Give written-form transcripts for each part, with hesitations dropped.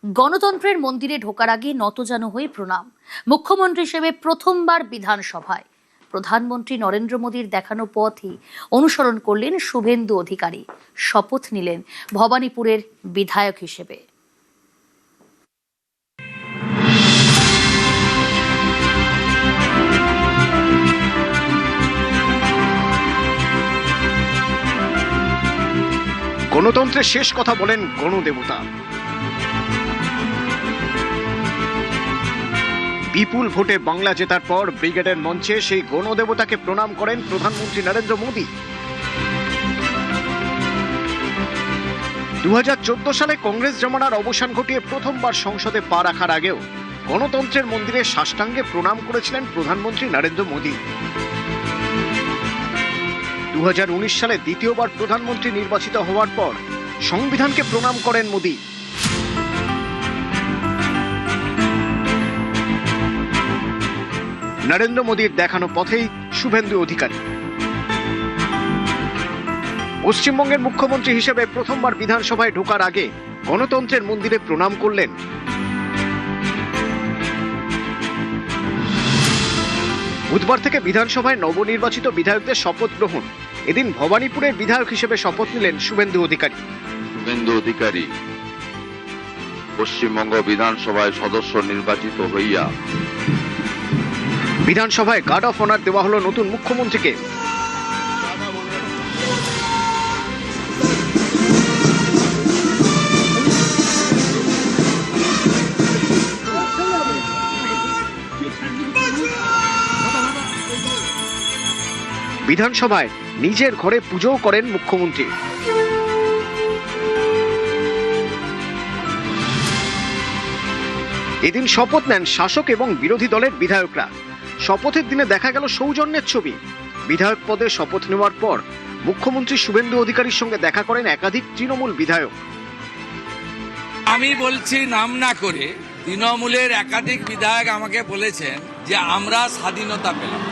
গণতন্ত্রের মন্দিরে ঢোকার আগে নতজানু হয়ে প্রণাম। মুখ্যমন্ত্রী হিসেবে প্রথমবার বিধানসভায় প্রধানমন্ত্রী নরেন্দ্র মোদীর দেখানো পথই অনুসরণ করলেন শুভেন্দু অধিকারী। শপথ নিলেন ভবানীপুরের বিধায়ক হিসেবে। গণতন্ত্রের শেষ কথা বলেন গণদেবতা। বিপুল ভোটে বাংলা জেতার পর ব্রিগেডের মঞ্চে সেই গণদেবতাকে প্রণাম করেন প্রধানমন্ত্রী নরেন্দ্র মোদী। 2014 সালে কংগ্রেস জমানার অবসান ঘটিয়ে প্রথমবার সংসদে পা রাখার আগেও গণতন্ত্রের মন্দিরে সাষ্টাঙ্গে প্রণাম করেছিলেন প্রধানমন্ত্রী নরেন্দ্র মোদী। 2019 সালে দ্বিতীয়বার প্রধানমন্ত্রী নির্বাচিত হওয়ার পর সংবিধানকে প্রণাম করেন মোদী। নরেন্দ্র মোদীর দেখানো পথেই শুভেন্দু অধিকারী। পশ্চিমবঙ্গের মুখ্যমন্ত্রী হিসেবে প্রথমবার বিধানসভায় ঢোকার আগে গণতন্ত্রের মন্দিরে প্রণাম করলেন। বুধবার থেকে বিধানসভায় নবনির্বাচিত বিধায়কদের শপথ গ্রহণ। এদিন ভবানীপুরের বিধায়ক হিসেবে শপথ নিলেন শুভেন্দু অধিকারী। শুভেন্দু অধিকারী পশ্চিমবঙ্গ বিধানসভায় সদস্য নির্বাচিত হইয়া বিধানসভায় গার্ড অফ অনার দেওয়া হলো নতুন মুখ্যমন্ত্রীকে। বিধানসভায় নিজের ঘরে পুজোও করেন মুখ্যমন্ত্রী। এদিন শপথ নেন শাসক এবং বিরোধী দলের বিধায়করা। শপথের দিনে দেখা গেল সৌজন্যের ছবি। বিধায়ক পদে শপথ নেওয়ার পর মুখ্যমন্ত্রী শুভেন্দু অধিকারীর সঙ্গে দেখা করেন একাধিক তৃণমূল বিধায়ক। আমি বলছি নাম না করে, তৃণমূলের একাধিক বিধায়ক আমাকে বলেছেন যে আমরা স্বাধীনতা পেলাম।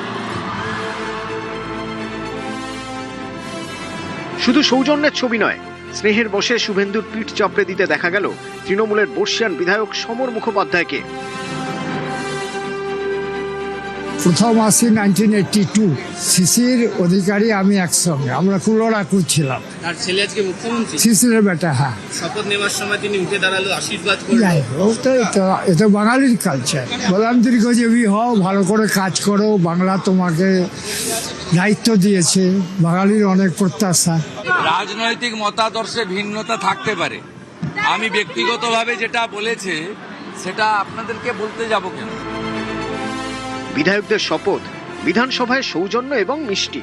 শুধু সৌজন্যের ছবি নয়, স্নেহের বসে শুভেন্দুর পিঠ চাপড়ে দিতে দেখা গেল তৃণমূলের বর্ষিয়ান বিধায়ক সমর মুখোপাধ্যায়কে। প্রথম আসি 1982, শিশির অধিকারী আমি একসঙ্গে, আমরা কুলোরা করছিলাম। তার ছেলে আজকে মুখ্যমন্ত্রী, শিশিরের বেটা। হ্যাঁ, শপথ নেওয়ার সময় তিনি উঠে দাঁড়ালো, আশীর্বাদ করলেন। যাই হোক, এটা বাঙালির কালচার। বললাম দীর্ঘজীবী হও, ভালো করে কাজ করো, বাংলা তোমাকে দায়িত্ব দিয়েছে, বাঙালির অনেক প্রত্যাশা। রাজনৈতিক মতাদর্শে ভিন্নতা থাকতে পারে, আমি ব্যক্তিগতভাবে যেটা বলেছে সেটা আপনাদেরকে বলতে যাব কেন। বিধায়কদের শপথ, বিধানসভায় সৌজন্য এবং মিষ্টি।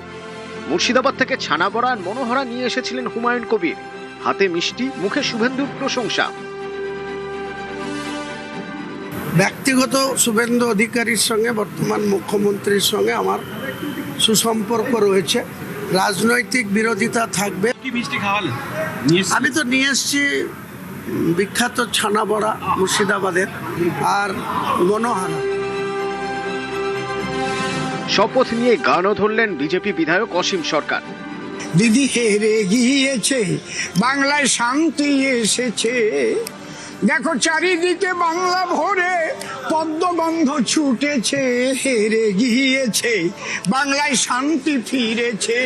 মুর্শিদাবাদ থেকে ছানা বড়া আর মনোহরা নিয়ে এসেছিলেন হুমায়ুন কবির। হাতে মিষ্টি, মুখে শুভেন্দুর প্রশংসা। ব্যক্তিগত শুভেন্দু অধিকারীর সঙ্গে বর্তমান মুখ্যমন্ত্রীর সঙ্গে আমার সুসম্পর্ক রয়েছে। রাজনৈতিক বিরোধিতা থাকবে। কি মিষ্টি খাওয়ালেন? আমি তো নিয়ে এসেছি বিখ্যাত ছানা বড়া মুর্শিদাবাদের, আর মনোহরা। শপথ নিয়ে গানও ধরলেন বিজেপি বিধায়ক অসীম সরকার। দিদি হেরে গিয়েছে, বাংলায় শান্তি এসেছে, দেখো চারিদিকে বাংলা ভরে পদ্মগন্ধ ছুটেছে, হেরে গিয়েছে, বাংলায় শান্তি ফিরেছে।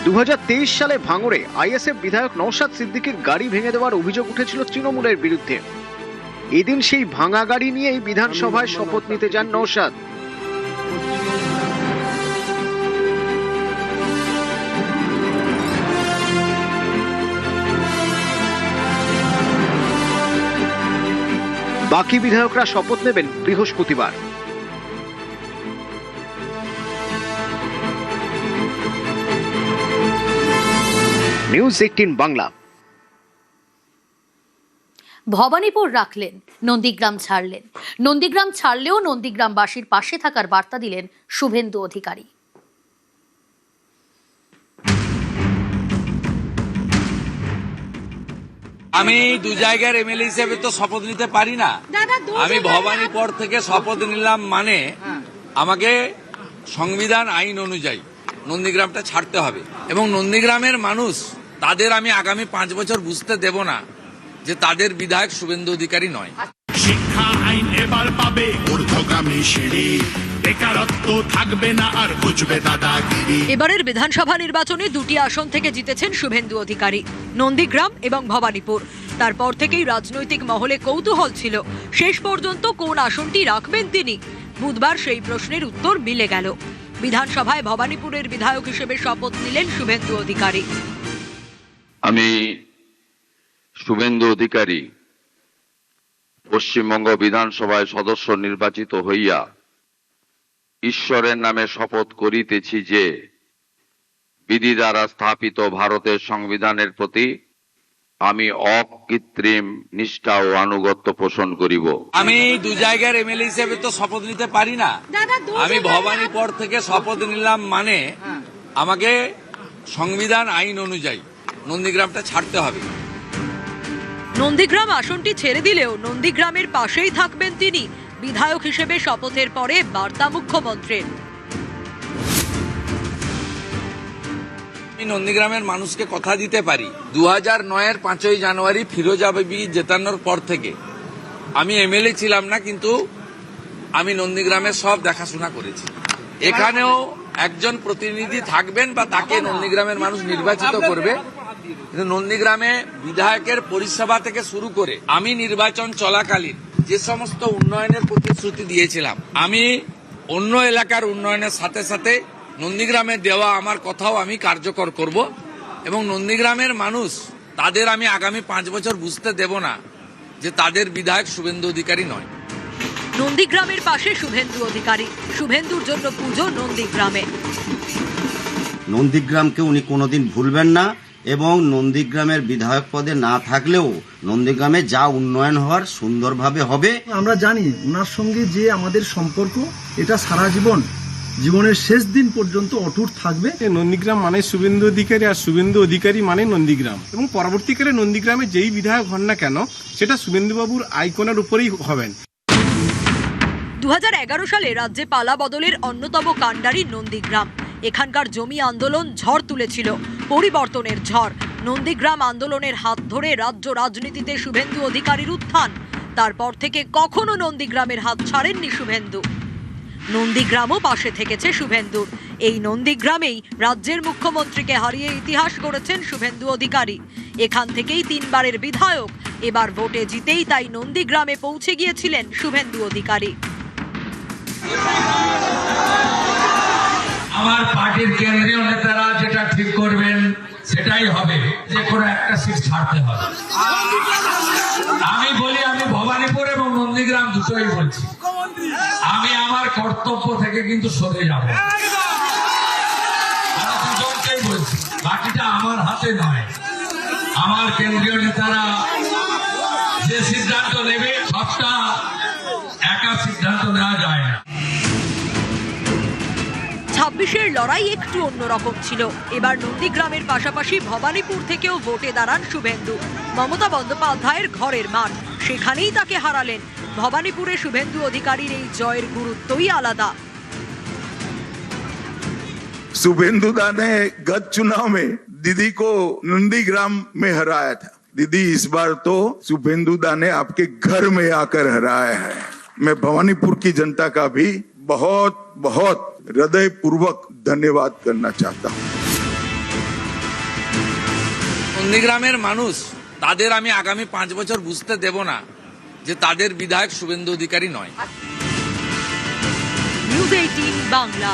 2023 সালে ভাঙড়ে আইএসএফ বিধায়ক নওশাদ সিদ্দিকীর গাড়ি ভেঙে দেওয়ার অভিযোগ উঠেছিল তৃণমূলের বিরুদ্ধে। এদিন সেই ভাঙা গাড়ি নিয়েই বিধানসভায় শপথ নিতে যান নওশাদ। বাকি বিধায়করা শপথ নেবেন বৃহস্পতিবার। নিউজ 18 বাংলা। ভবানীপুর রাখলেন, নন্দীগ্রাম ছাড়লেন। নন্দীগ্রাম ছাড়লেও নন্দীগ্রামবাসীর পাশে থাকার বার্তা দিলেন শুভেন্দু অধিকারী। আমি দু জায়গার এমএলএ হিসেবে তো শপথ নিতে পারি না। আমি ভবানীপুর থেকে শপথ নিলাম, মানে আমাকে সংবিধান আইন অনুযায়ী নন্দীগ্রামটা ছাড়তে হবে এবং নন্দীগ্রামের মানুষ তাদের আমি আগামী 5 বছর বুঝতে দেব না যে তাদের বিধায়ক শুভেন্দু অধিকারী নয়। শিক্ষা আইন এবার পাবে ঊর্ধ্বগামী সিঁড়ি, বেকারত্ব থাকবে না আর বুঝবে দাদাগিরি। এবারের বিধানসভা নির্বাচনে দুটি আসন থেকে জিতেছেন শুভেন্দু অধিকারী, নন্দীগ্রাম এবং ভবানীপুর। তারপর থেকেই রাজনৈতিক মহলে কৌতূহল ছিল শেষ পর্যন্ত কোন আসনটি রাখবেন তিনি। বুধবার সেই প্রশ্নের উত্তর মিলে গেল। বিধানসভায় ভবানীপুরের বিধায়ক হিসেবে শপথ নিলেন শুভেন্দু অধিকারী। আমি শুভেন্দু অধিকারী পশ্চিমবঙ্গ বিধানসভায় সদস্য নির্বাচিত হইয়া ঈশ্বরের নামে শপথ করিতেছি যে বিধি দ্বারা স্থাপিত ভারতের সংবিধানের প্রতি আমি অকৃত্রিম নিষ্ঠা ও আনুগত্য পোষণ করিব। আমি দু জায়গার এমএলএ হিসেবে তো শপথ নিতে পারি না। আমি ভবানীপুর থেকে শপথ নিলাম মানে আমাকে সংবিধান আইন অনুযায়ী নন্দীগ্রামটা ছাড়তে হবে। নন্দীগ্রাম আসনটি ছেড়ে দিলেও নন্দীগ্রামের পাশেই থাকবেন তিনি। বিধায়ক হিসেবে শপথের পরে বার্তা মুখ্যমন্ত্রীর। আমি নন্দীগ্রামের মানুষকে কথা দিতে পারি, 2009-এর 5ই জানুয়ারি ফিরোজা বিবি জেতানোর পর থেকে আমি এমএলএ ছিলাম না, কিন্তু আমি নন্দীগ্রামের সব দেখাশোনা করেছি। এখানেও একজন প্রতিনিধি থাকবেন বা তাকে নন্দীগ্রামের মানুষ নির্বাচিত করবে। কিন্তু নন্দীগ্রামে বিধায়কের পরিষেবা থেকে শুরু করে আমি নির্বাচন চলাকালীন যে সমস্ত উন্নয়নের প্রতিশ্রুতি দিয়েছিলাম, আমি অন্য এলাকার উন্নয়নের সাথে সাথে নন্দীগ্রামে দেওয়া আমার কথাও আমি কার্যকর করব এবং নন্দীগ্রামের মানুষ তাদের আমি আগামী 5 বছর বুঝতে দেব না যে তাদের বিধায়ক শুভেন্দু অধিকারী নয়। নন্দীগ্রামের পাশে শুভেন্দু অধিকারী, শুভেন্দুর জন্য পুজো নন্দীগ্রামে। নন্দীগ্রামকে উনি কোনোদিন ভুলবেন না এবং নন্দীগ্রামের বিধায়ক পদে না থাকলেও নন্দীগ্রামে যা উন্নয়ন হওয়ার সুন্দরভাবে হবে। আমরা জানি ওনার সঙ্গে যে আমাদের সম্পর্ক, এটা সারা জীবনের শেষ দিন পর্যন্ত অটুট থাকবে। নন্দীগ্রাম মানে শুভেন্দু অধিকারী আর শুভেন্দু অধিকারী মানে নন্দীগ্রাম, এবং পরবর্তীকালে নন্দীগ্রামে যেই বিধায়ক হন না কেন সেটা শুভেন্দুবাবুর আইকনের উপরেই হবেন। 2011 সালে রাজ্যে পালা বদলের অন্যতম কাণ্ডারি নন্দীগ্রাম। এখানকার জমি আন্দোলন ঝড় তুলেছিল, পরিবর্তনের ঝড়। নন্দীগ্রাম আন্দোলনের হাত ধরে রাজ্য রাজনীতিতে শুভেন্দু অধিকারীর উত্থান। তারপর থেকে কখনো নন্দীগ্রামের হাত ছাড়েননি শুভেন্দু। নন্দীগ্রামও পাশে থেকেছে শুভেন্দুর। এই নন্দীগ্রামেই রাজ্যের মুখ্যমন্ত্রীকে হারিয়ে ইতিহাস গড়েছেন শুভেন্দু অধিকারী। এখান থেকেই 3 বারের বিধায়ক। এবার ভোটে জিতেই তাই নন্দীগ্রামে পৌঁছে গিয়েছিলেন শুভেন্দু অধিকারী। আমার পার্টির কেন্দ্রীয় নেতারা যেটা ঠিক করবেন সেটাই হবে, যে কোনো একটা সিট ছাড়তে হবে। আমি বলি, আমি ভবানীপুর এবং নন্দীগ্রাম দুটোই বলছি, আমি আমার কর্তব্য থেকে কিন্তু সরে যাব। আমি দুজনকেই বলছি, বাকিটা আমার হাতে নয়। আমার কেন্দ্রীয় নেতারা যে সিদ্ধান্ত নেবে সবটা একা সিদ্ধান্ত নেওয়া যায় না। 26-এর লড়াই একটু অন্যরকম ছিল। এবার নন্দীগ্রামের পাশাপাশি ভবানীপুর থেকেও ভোটে দাঁড়ান শুভেন্দু। মমতা বন্দ্যোপাধ্যায়ের ঘরের মাঠ, সেখানেই তাকে হারালেন। ভবানীপুরে শুভেন্দু অধিকারীর এই জয়ের গুরুত্বই আলাদা। शुभेंदु दा ने गत चुनाव में दीदी को नंदीग्राम में हराया था। दीदी इस बार तो शुभेंदु दा ने आपके घर में आकर हराया है। मैं भवानीपुर की जनता का भी बहुत बहुत हृदय पूर्वक धन्यवाद करना चाहता हूँ। নন্দীগ্রামের মানুষ তাদের আমি আগামী 5 বছর বুঝতে দেব না যে তাদের বিধায়ক শুভেন্দু অধিকারী নয়। নিউজ 18 বাংলা।